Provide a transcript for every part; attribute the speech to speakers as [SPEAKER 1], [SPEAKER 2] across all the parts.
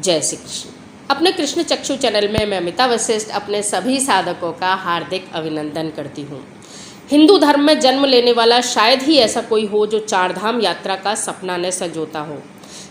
[SPEAKER 1] जय श्री कृष्ण। अपने कृष्ण चक्षु चैनल में मैं अमिता वशिष्ठ अपने सभी साधकों का हार्दिक अभिनंदन करती हूँ। हिंदू धर्म में जन्म लेने वाला शायद ही ऐसा कोई हो जो चारधाम यात्रा का सपना न संजोता हो।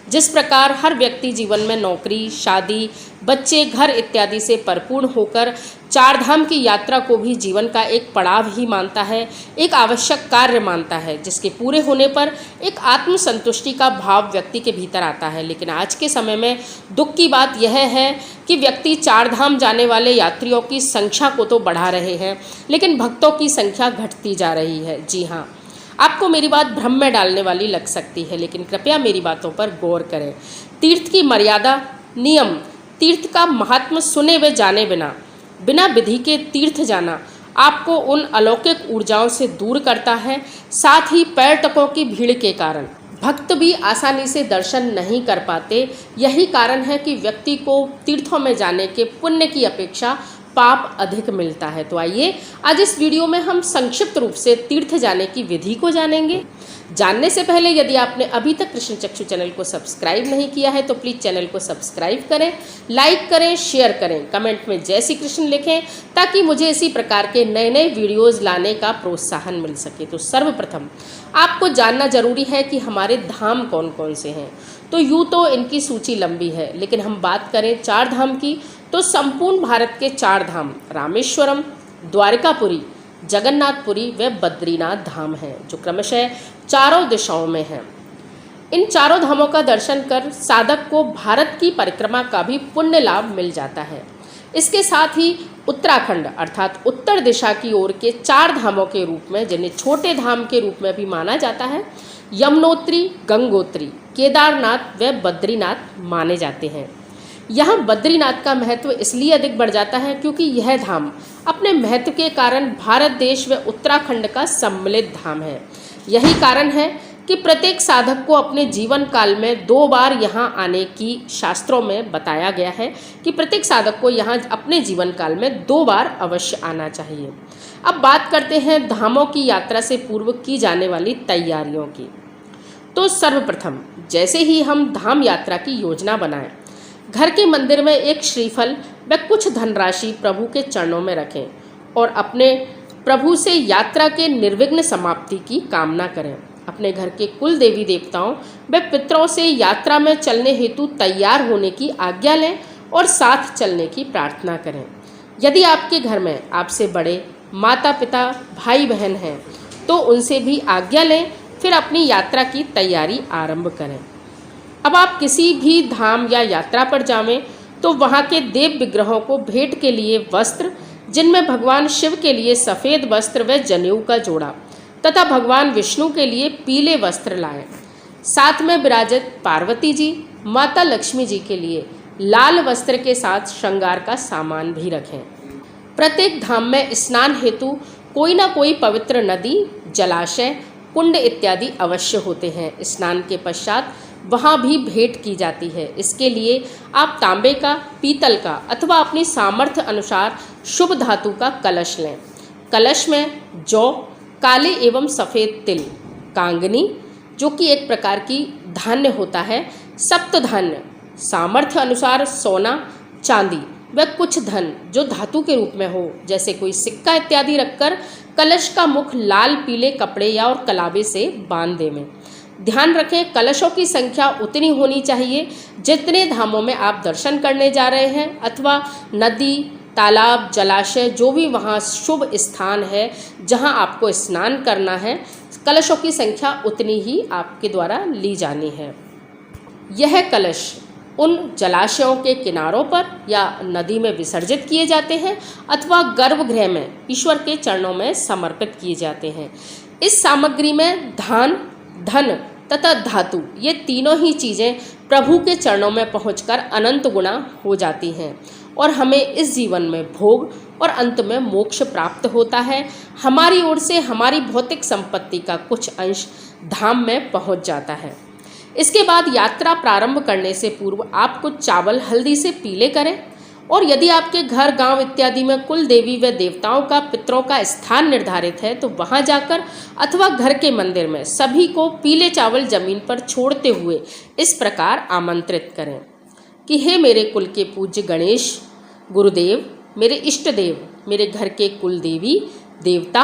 [SPEAKER 1] जिस प्रकार हर व्यक्ति जीवन में नौकरी, शादी, बच्चे, घर इत्यादि से परिपूर्ण होकर चारधाम की यात्रा को भी जीवन का एक पड़ाव ही मानता है, एक आवश्यक कार्य मानता है, जिसके पूरे होने पर एक आत्मसंतुष्टि का भाव व्यक्ति के भीतर आता है। लेकिन आज के समय में दुख की बात यह है कि व्यक्ति चारधाम जाने वाले यात्रियों की संख्या को तो बढ़ा रहे हैं, लेकिन भक्तों की संख्या घटती जा रही है। जी हाँ, आपको मेरी बात भ्रम में डालने वाली लग सकती है, लेकिन कृपया मेरी बातों पर गौर करें। तीर्थ की मर्यादा, नियम, तीर्थ का महात्म सुने व जाने बिना विधि के तीर्थ जाना आपको उन अलौकिक ऊर्जाओं से दूर करता है। साथ ही पर्यटकों की भीड़ के कारण भक्त भी आसानी से दर्शन नहीं कर पाते। यही कारण है कि व्यक्ति को तीर्थों में जाने के पुण्य की अपेक्षा पाप अधिक मिलता है। तो आइए आज इस वीडियो में हम संक्षिप्त रूप से तीर्थ जाने की विधि को जानेंगे। जानने से पहले यदि आपने अभी तक कृष्ण चक्षु चैनल को सब्सक्राइब नहीं किया है तो प्लीज़ चैनल को सब्सक्राइब करें, लाइक करें, शेयर करें, कमेंट में जय श्री कृष्ण लिखें ताकि मुझे इसी प्रकार के नए नए वीडियोज़ लाने का प्रोत्साहन मिल सके। तो सर्वप्रथम आपको जानना जरूरी है कि हमारे धाम कौन कौन से हैं। तो यूँ तो इनकी सूची लंबी है, लेकिन हम बात करें चार धाम की तो संपूर्ण भारत के चार धाम रामेश्वरम, द्वारकापुरी, जगन्नाथपुरी व बद्रीनाथ धाम हैं, जो क्रमशः चारों दिशाओं में हैं। इन चारों धामों का दर्शन कर साधक को भारत की परिक्रमा का भी पुण्य लाभ मिल जाता है। इसके साथ ही उत्तराखंड अर्थात उत्तर दिशा की ओर के चार धामों के रूप में, जिन्हें छोटे धाम के रूप में भी माना जाता है, यमुनोत्री, गंगोत्री, केदारनाथ व बद्रीनाथ माने जाते हैं। यहाँ बद्रीनाथ का महत्व इसलिए अधिक बढ़ जाता है क्योंकि यह धाम अपने महत्व के कारण भारत देश व उत्तराखंड का सम्मिलित धाम है। यही कारण है कि प्रत्येक साधक को अपने जीवन काल में 2 बार यहाँ आने की शास्त्रों में बताया गया है कि प्रत्येक साधक को यहाँ अपने जीवन काल में 2 बार अवश्य आना चाहिए। अब बात करते हैं धामों की यात्रा से पूर्व की जाने वाली तैयारियों की। तो सर्वप्रथम जैसे ही हम धाम यात्रा की योजना बनाएं, घर के मंदिर में एक श्रीफल व कुछ धनराशि प्रभु के चरणों में रखें और अपने प्रभु से यात्रा के निर्विघ्न समाप्ति की कामना करें। अपने घर के कुल देवी देवताओं व पितरों से यात्रा में चलने हेतु तैयार होने की आज्ञा लें और साथ चलने की प्रार्थना करें। यदि आपके घर में आपसे बड़े माता पिता, भाई बहन हैं तो उनसे भी आज्ञा लें, फिर अपनी यात्रा की तैयारी आरंभ करें। अब आप किसी भी धाम या यात्रा पर जावें तो वहाँ के देव विग्रहों को भेंट के लिए वस्त्र, जिनमें भगवान शिव के लिए सफ़ेद वस्त्र व जनेऊ का जोड़ा तथा भगवान विष्णु के लिए पीले वस्त्र लाएं। साथ में विराजित पार्वती जी, माता लक्ष्मी जी के लिए लाल वस्त्र के साथ श्रृंगार का सामान भी रखें। प्रत्येक धाम में स्नान हेतु कोई ना कोई पवित्र नदी, जलाशय, कुंड इत्यादि अवश्य होते हैं। स्नान के पश्चात वहाँ भी भेंट की जाती है। इसके लिए आप तांबे का, पीतल का अथवा अपनी सामर्थ्य अनुसार शुभ धातु का कलश लें। कलश में जौ, काले एवं सफ़ेद तिल, कांगनी जो कि एक प्रकार की धान्य होता है, सप्त धान्य, सामर्थ्य अनुसार सोना, चांदी व कुछ धन जो धातु के रूप में हो, जैसे कोई सिक्का इत्यादि रखकर कलश का मुख लाल पीले कपड़े या और कलावे से बांध देवें। ध्यान रखें, कलशों की संख्या उतनी होनी चाहिए जितने धामों में आप दर्शन करने जा रहे हैं, अथवा नदी, तालाब, जलाशय जो भी वहाँ शुभ स्थान है जहाँ आपको स्नान करना है, कलशों की संख्या उतनी ही आपके द्वारा ली जानी है। यह कलश उन जलाशयों के किनारों पर या नदी में विसर्जित किए जाते हैं अथवा गर्भगृह में ईश्वर के चरणों में समर्पित किए जाते हैं। इस सामग्री में धन तथा धातु, ये तीनों ही चीज़ें प्रभु के चरणों में पहुंचकर अनंत गुना हो जाती हैं और हमें इस जीवन में भोग और अंत में मोक्ष प्राप्त होता है। हमारी ओर से हमारी भौतिक संपत्ति का कुछ अंश धाम में पहुंच जाता है। इसके बाद यात्रा प्रारंभ करने से पूर्व आप कुछ चावल हल्दी से पीले करें और यदि आपके घर, गांव इत्यादि में कुल देवी व देवताओं का, पितरों का स्थान निर्धारित है तो वहां जाकर अथवा घर के मंदिर में सभी को पीले चावल जमीन पर छोड़ते हुए इस प्रकार आमंत्रित करें। कि हे मेरे कुल के पूज्य गणेश गुरुदेव, मेरे इष्ट देव, मेरे घर के कुल देवी देवता,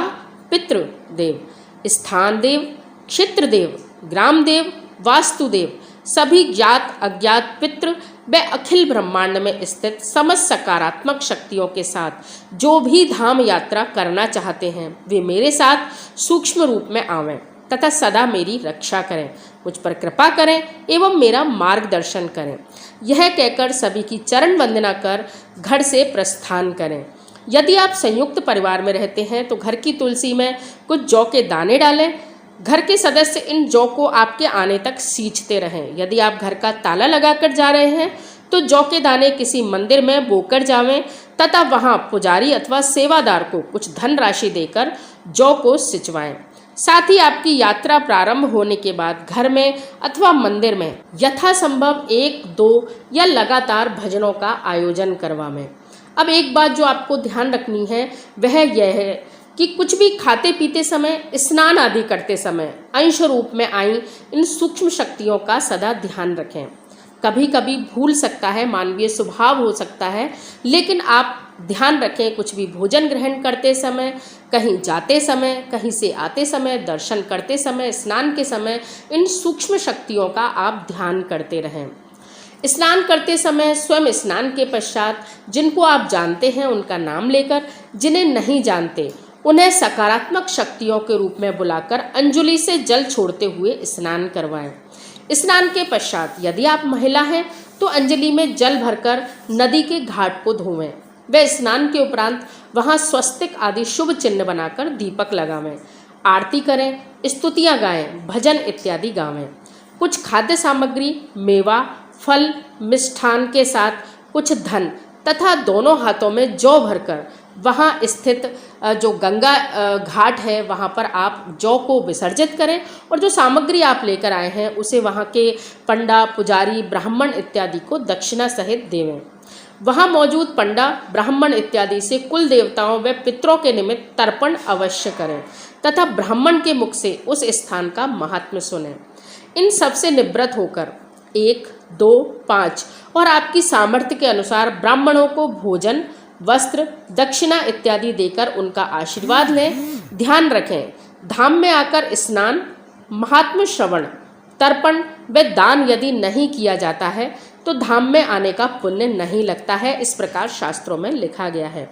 [SPEAKER 1] पितृ देव, स्थान देव, क्षेत्र देव, ग्राम देव, वास्तुदेव, सभी ज्ञात अज्ञात पितृ व अखिल ब्रह्मांड में स्थित समस्त सकारात्मक शक्तियों के साथ जो भी धाम यात्रा करना चाहते हैं वे मेरे साथ सूक्ष्म रूप में आवें तथा सदा मेरी रक्षा करें, मुझ पर कृपा करें एवं मेरा मार्गदर्शन करें। यह कहकर सभी की चरण वंदना कर घर से प्रस्थान करें। यदि आप संयुक्त परिवार में रहते हैं तो घर की तुलसी में कुछ जौ के दाने डालें। घर के सदस्य इन जौ को आपके आने तक सींचते रहें। यदि आप घर का ताला लगाकर जा रहे हैं तो जौ के दाने किसी मंदिर में बोकर जावें तथा वहां पुजारी अथवा सेवादार को कुछ धनराशि देकर जौ को सिंचवाएं। साथ ही आपकी यात्रा प्रारंभ होने के बाद घर में अथवा मंदिर में यथासंभव 1-2 या लगातार भजनों का आयोजन करवाएं। अब एक बात जो आपको ध्यान रखनी है वह यह है कि कुछ भी खाते पीते समय, स्नान आदि करते समय अंश रूप में आई इन सूक्ष्म शक्तियों का सदा ध्यान रखें। कभी कभी भूल सकता है, मानवीय स्वभाव हो सकता है, लेकिन आप ध्यान रखें कुछ भी भोजन ग्रहण करते समय, कहीं जाते समय, कहीं से आते समय, दर्शन करते समय, स्नान के समय इन सूक्ष्म शक्तियों का आप ध्यान करते रहें। स्नान करते समय स्वयं स्नान के पश्चात जिनको आप जानते हैं उनका नाम लेकर, जिन्हें नहीं जानते उन्हें सकारात्मक शक्तियों के रूप में बुलाकर अंजलि से जल छोड़ते हुए स्नान करवाएं। स्नान के पश्चात यदि आप महिला हैं तो अंजलि में जल भरकर नदी के घाट को धोवें। वे स्नान के उपरांत वहां स्वस्तिक आदि शुभ चिन्ह बनाकर दीपक लगावें, आरती करें, स्तुतियां गाएं, भजन इत्यादि गावें। कुछ खाद्य सामग्री, मेवा, फल, मिष्ठान के साथ कुछ धन तथा दोनों हाथों में जौ भरकर वहाँ स्थित जो गंगा घाट है वहाँ पर आप जौ को विसर्जित करें और जो सामग्री आप लेकर आए हैं उसे वहाँ के पंडा, पुजारी, ब्राह्मण इत्यादि को दक्षिणा सहित देवें। वहाँ मौजूद पंडा, ब्राह्मण इत्यादि से कुल देवताओं व पितरों के निमित्त तर्पण अवश्य करें तथा ब्राह्मण के मुख से उस स्थान का महात्म्य सुनें। इन सबसे निवृत्त होकर 1, 2, 5 और आपकी सामर्थ्य के अनुसार ब्राह्मणों को भोजन, वस्त्र, दक्षिणा इत्यादि देकर उनका आशीर्वाद लें। ध्यान रखें, धाम में आकर स्नान, महात्म्य श्रवण, तर्पण व दान यदि नहीं किया जाता है तो धाम में आने का पुण्य नहीं लगता है, इस प्रकार शास्त्रों में लिखा गया है।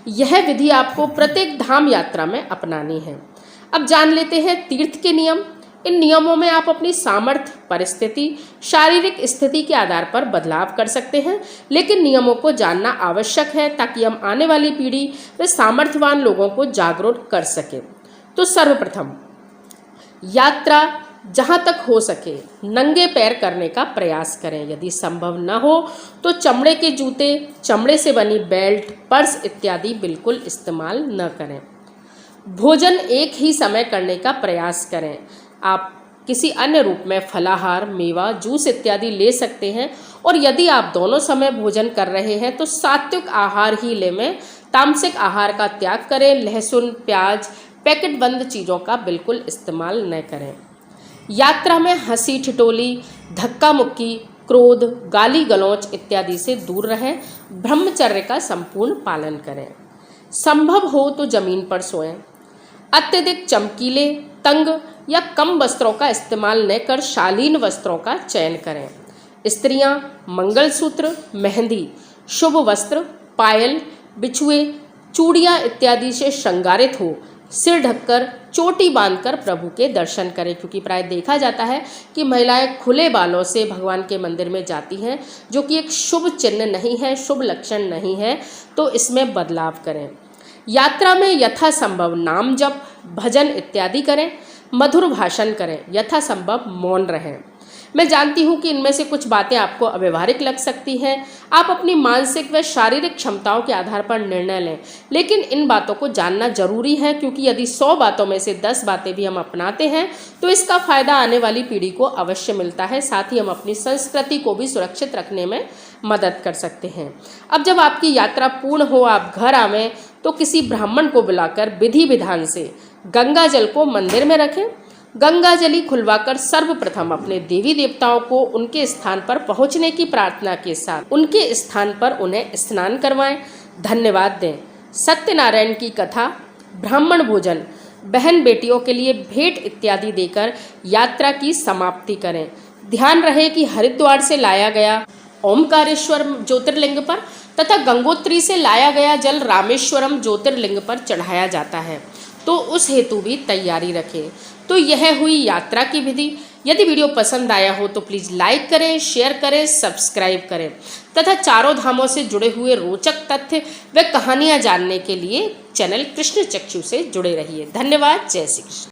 [SPEAKER 1] यह विधि आपको प्रत्येक धाम यात्रा में अपनानी है। अब जान लेते हैं तीर्थ के नियम। इन नियमों में आप अपनी सामर्थ्य, परिस्थिति, शारीरिक स्थिति के आधार पर बदलाव कर सकते हैं, लेकिन नियमों को जानना आवश्यक है ताकि हम आने वाली पीढ़ी व सामर्थ्यवान लोगों को जागरूक कर सकें। तो सर्वप्रथम यात्रा जहाँ तक हो सके नंगे पैर करने का प्रयास करें। यदि संभव न हो तो चमड़े के जूते, चमड़े से बनी बेल्ट, पर्स इत्यादि बिल्कुल इस्तेमाल न करें। भोजन एक ही समय करने का प्रयास करें। आप किसी अन्य रूप में फलाहार, मेवा, जूस इत्यादि ले सकते हैं और यदि आप दोनों समय भोजन कर रहे हैं तो सात्विक आहार ही लें। तामसिक आहार का त्याग करें। लहसुन, प्याज, पैकेट बंद चीज़ों का बिल्कुल इस्तेमाल न करें। यात्रा में हंसी ठिठोली, धक्का मुक्की, क्रोध, गाली गलौच इत्यादि से दूर रहें। ब्रह्मचर्य का संपूर्ण पालन करें। संभव हो तो जमीन पर सोएं। अत्यधिक चमकीले, तंग या कम वस्त्रों का इस्तेमाल न कर शालीन वस्त्रों का चयन करें। स्त्रियां मंगलसूत्र, मेहंदी, शुभ वस्त्र, पायल, बिछुए, चूड़ियाँ इत्यादि से श्रृंगारित हो सिर ढककर, चोटी बांधकर प्रभु के दर्शन करें, क्योंकि प्राय देखा जाता है कि महिलाएं खुले बालों से भगवान के मंदिर में जाती हैं, जो कि एक शुभ चिन्ह नहीं है, शुभ लक्षण नहीं है। तो इसमें बदलाव करें। यात्रा में यथासंभव नाम जप, भजन इत्यादि करें। मधुर भाषण करें। यथासंभव मौन रहें। मैं जानती हूँ कि इनमें से कुछ बातें आपको अव्यवहारिक लग सकती हैं। आप अपनी मानसिक व शारीरिक क्षमताओं के आधार पर निर्णय लें, लेकिन इन बातों को जानना जरूरी है, क्योंकि यदि 100 बातों में से 10 बातें भी हम अपनाते हैं तो इसका फायदा आने वाली पीढ़ी को अवश्य मिलता है। साथ ही हम अपनी संस्कृति को भी सुरक्षित रखने में मदद कर सकते हैं। अब जब आपकी यात्रा पूर्ण हो, आप घर आवें तो किसी ब्राह्मण को बुलाकर विधि विधान से गंगा जल को मंदिर में रखें। गंगाजली खुलवाकर सर्वप्रथम अपने देवी देवताओं को उनके स्थान पर पहुंचने की प्रार्थना के साथ उनके स्थान पर उन्हें स्नान करवाएं, धन्यवाद दें। सत्यनारायण की कथा, ब्राह्मण भोजन, बहन बेटियों के लिए भेंट इत्यादि देकर यात्रा की समाप्ति करें। ध्यान रहे कि हरिद्वार से लाया गया ओमकारेश्वर ज्योतिर्लिंग पर तथा गंगोत्री से लाया गया जल रामेश्वरम ज्योतिर्लिंग पर चढ़ाया जाता है, तो उस हेतु भी तैयारी रखें। तो यह हुई यात्रा की विधि। यदि वीडियो पसंद आया हो तो प्लीज़ लाइक करें, शेयर करें, सब्सक्राइब करें तथा चारों धामों से जुड़े हुए रोचक तथ्य व कहानियाँ जानने के लिए चैनल कृष्ण चक्षु से जुड़े रहिए। धन्यवाद। जय श्री कृष्ण।